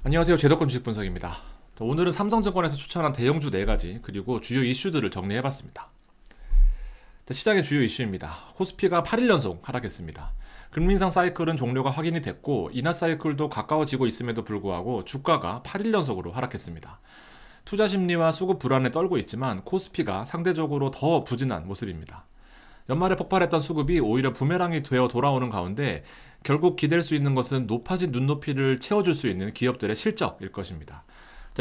안녕하세요. 제도권 주식 분석입니다. 오늘은 삼성증권에서 추천한 대형주 4가지 그리고 주요 이슈들을 정리해봤습니다. 시장의 주요 이슈입니다. 코스피가 8일 연속 하락했습니다. 금리 인상 사이클은 종료가 확인이 됐고 인하 사이클도 가까워지고 있음에도 불구하고 주가가 8일 연속으로 하락했습니다. 투자 심리와 수급 불안에 떨고 있지만 코스피가 상대적으로 더 부진한 모습입니다. 연말에 폭발했던 수급이 오히려 부메랑이 되어 돌아오는 가운데 결국 기댈 수 있는 것은 높아진 눈높이를 채워줄 수 있는 기업들의 실적일 것입니다.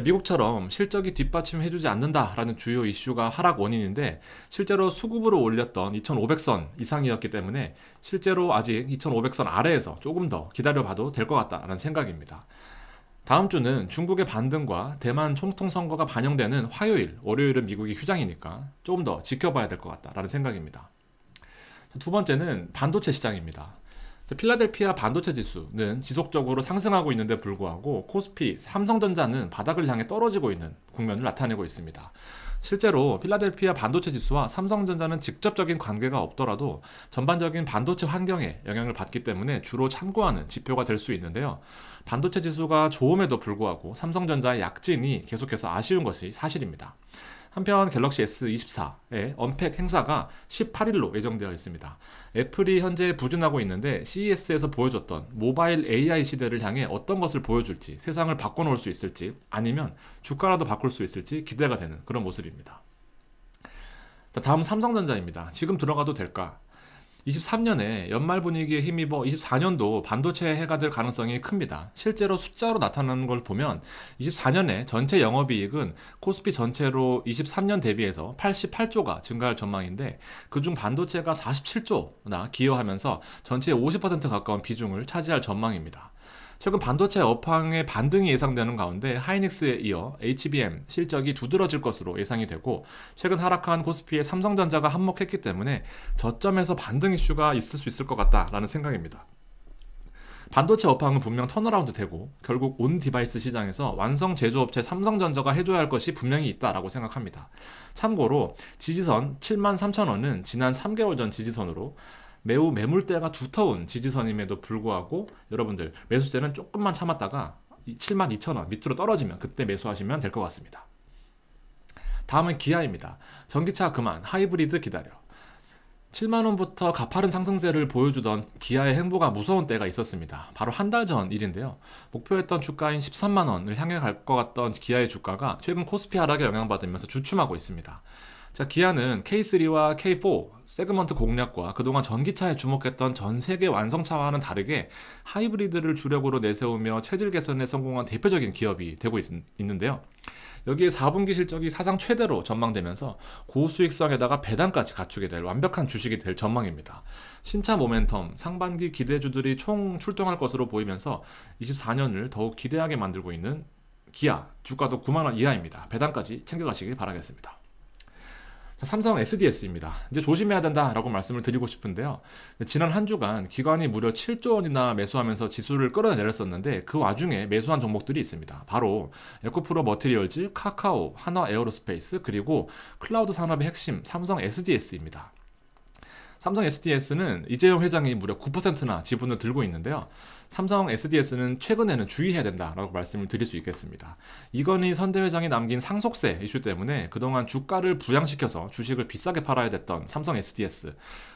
미국처럼 실적이 뒷받침해주지 않는다라는 주요 이슈가 하락 원인인데 실제로 수급으로 올렸던 2500선 이상이었기 때문에 실제로 아직 2500선 아래에서 조금 더 기다려봐도 될 것 같다라는 생각입니다. 다음 주는 중국의 반등과 대만 총통 선거가 반영되는 화요일, 월요일은 미국이 휴장이니까 조금 더 지켜봐야 될 것 같다라는 생각입니다. 두 번째는 반도체 시장입니다. 필라델피아 반도체 지수는 지속적으로 상승하고 있는데 불구하고 코스피, 삼성전자는 바닥을 향해 떨어지고 있는 국면을 나타내고 있습니다. 실제로 필라델피아 반도체 지수와 삼성전자는 직접적인 관계가 없더라도 전반적인 반도체 환경에 영향을 받기 때문에 주로 참고하는 지표가 될 수 있는데요. 반도체 지수가 좋음에도 불구하고 삼성전자의 약진이 계속해서 아쉬운 것이 사실입니다. 한편 갤럭시 S24의 언팩 행사가 18일로 예정되어 있습니다. 애플이 현재 부진하고 있는데 CES에서 보여줬던 모바일 AI 시대를 향해 어떤 것을 보여줄지, 세상을 바꿔놓을 수 있을지, 아니면 주가라도 바꿀 수 있을지 기대가 되는 그런 모습입니다. 다음 삼성전자입니다. 지금 들어가도 될까? 23년에 연말 분위기에 힘입어 24년도 반도체 해가 될 가능성이 큽니다. 실제로 숫자로 나타나는 걸 보면 24년에 전체 영업이익은 코스피 전체로 23년 대비해서 88조가 증가할 전망인데 그중 반도체가 47조나 기여하면서 전체의 50% 가까운 비중을 차지할 전망입니다. 최근 반도체 업황의 반등이 예상되는 가운데 하이닉스에 이어 HBM 실적이 두드러질 것으로 예상이 되고 최근 하락한 코스피에 삼성전자가 한몫했기 때문에 저점에서 반등 이슈가 있을 수 있을 것 같다라는 생각입니다. 반도체 업황은 분명 턴어라운드 되고 결국 온 디바이스 시장에서 완성 제조업체 삼성전자가 해줘야 할 것이 분명히 있다라고 생각합니다. 참고로 지지선 73,000원은 지난 3개월 전 지지선으로 매우 매물대가 두터운 지지선임에도 불구하고 여러분들 매수세는 조금만 참았다가 72,000원 밑으로 떨어지면 그때 매수하시면 될 것 같습니다. 다음은 기아입니다. 전기차 그만 하이브리드 기다려. 7만원부터 가파른 상승세를 보여주던 기아의 행보가 무서운 때가 있었습니다. 바로 한 달 전 일인데요. 목표했던 주가인 13만원을 향해 갈 것 같던 기아의 주가가 최근 코스피 하락에 영향받으면서 주춤하고 있습니다. 기아는 K3와 K4 세그먼트 공략과 그동안 전기차에 주목했던 전 세계 완성차와는 다르게 하이브리드를 주력으로 내세우며 체질 개선에 성공한 대표적인 기업이 되고 있는데요. 여기에 4분기 실적이 사상 최대로 전망되면서 고수익성에다가 배당까지 갖추게 될 완벽한 주식이 될 전망입니다. 신차 모멘텀, 상반기 기대주들이 총 출동할 것으로 보이면서 24년을 더욱 기대하게 만들고 있는 기아, 주가도 9만원 이하입니다. 배당까지 챙겨가시길 바라겠습니다. 삼성 SDS입니다. 이제 조심해야 된다라고 말씀을 드리고 싶은데요. 지난 한 주간 기관이 무려 7조 원이나 매수하면서 지수를 끌어내렸었는데 그 와중에 매수한 종목들이 있습니다. 바로 에코프로 머티리얼즈, 카카오, 한화 에어로스페이스 그리고 클라우드 산업의 핵심 삼성 SDS입니다. 삼성 SDS는 이재용 회장이 무려 9%나 지분을 들고 있는데요. 삼성 SDS는 최근에는 주의해야 된다라고 말씀을 드릴 수 있겠습니다. 이건희 선대 회장이 남긴 상속세 이슈 때문에 그동안 주가를 부양시켜서 주식을 비싸게 팔아야 됐던 삼성 SDS.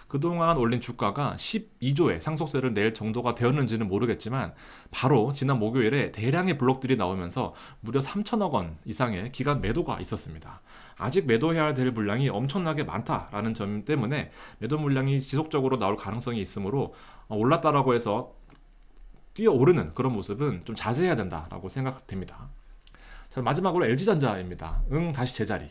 그동안 올린 주가가 12조의 상속세를 낼 정도가 되었는지는 모르겠지만 바로 지난 목요일에 대량의 블록들이 나오면서 무려 3천억 원 이상의 기간 매도가 있었습니다. 아직 매도해야 될 물량이 엄청나게 많다라는 점 때문에 매도 물량이 지속적으로 나올 가능성이 있으므로 올랐다라고 해서 뛰어오르는 그런 모습은 좀 자제해야 된다라고 생각됩니다. 자, 마지막으로 LG전자입니다. 다시 제자리.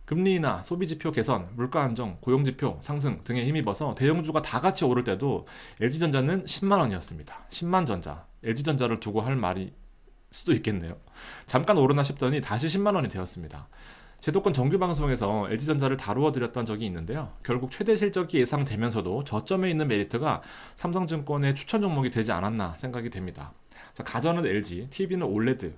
금리 인하, 소비지표 개선, 물가 안정, 고용지표 상승 등에 힘입어서 대형주가 다 같이 오를 때도 LG전자는 10만원이었습니다. 10만전자, LG전자를 두고 할 말이 수도 있겠네요. 잠깐 오르나 싶더니 다시 10만원이 되었습니다. 제도권 정규방송에서 LG전자를 다루어 드렸던 적이 있는데요. 결국 최대 실적이 예상되면서도 저점에 있는 메리트가 삼성증권의 추천 종목이 되지 않았나 생각이 됩니다. 자, 가전은 LG, TV는 올레드,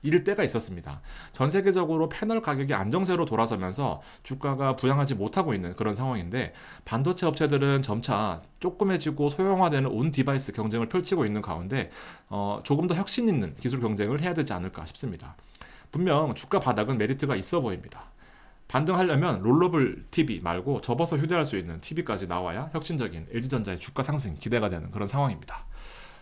이럴 때가 있었습니다. 전 세계적으로 패널 가격이 안정세로 돌아서면서 주가가 부양하지 못하고 있는 그런 상황인데, 반도체 업체들은 점차 조그매지고 소형화되는 온 디바이스 경쟁을 펼치고 있는 가운데 조금 더 혁신 있는 기술 경쟁을 해야 되지 않을까 싶습니다. 분명 주가 바닥은 메리트가 있어 보입니다. 반등하려면 롤러블 TV 말고 접어서 휴대할 수 있는 TV까지 나와야 혁신적인 LG전자의 주가 상승이 기대가 되는 그런 상황입니다.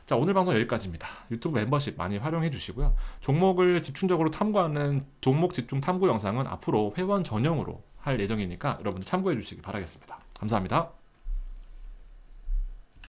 자, 오늘 방송 여기까지입니다. 유튜브 멤버십 많이 활용해 주시고요. 종목을 집중적으로 탐구하는 종목 집중 탐구 영상은 앞으로 회원 전용으로 할 예정이니까 여러분들 참고해 주시기 바라겠습니다. 감사합니다.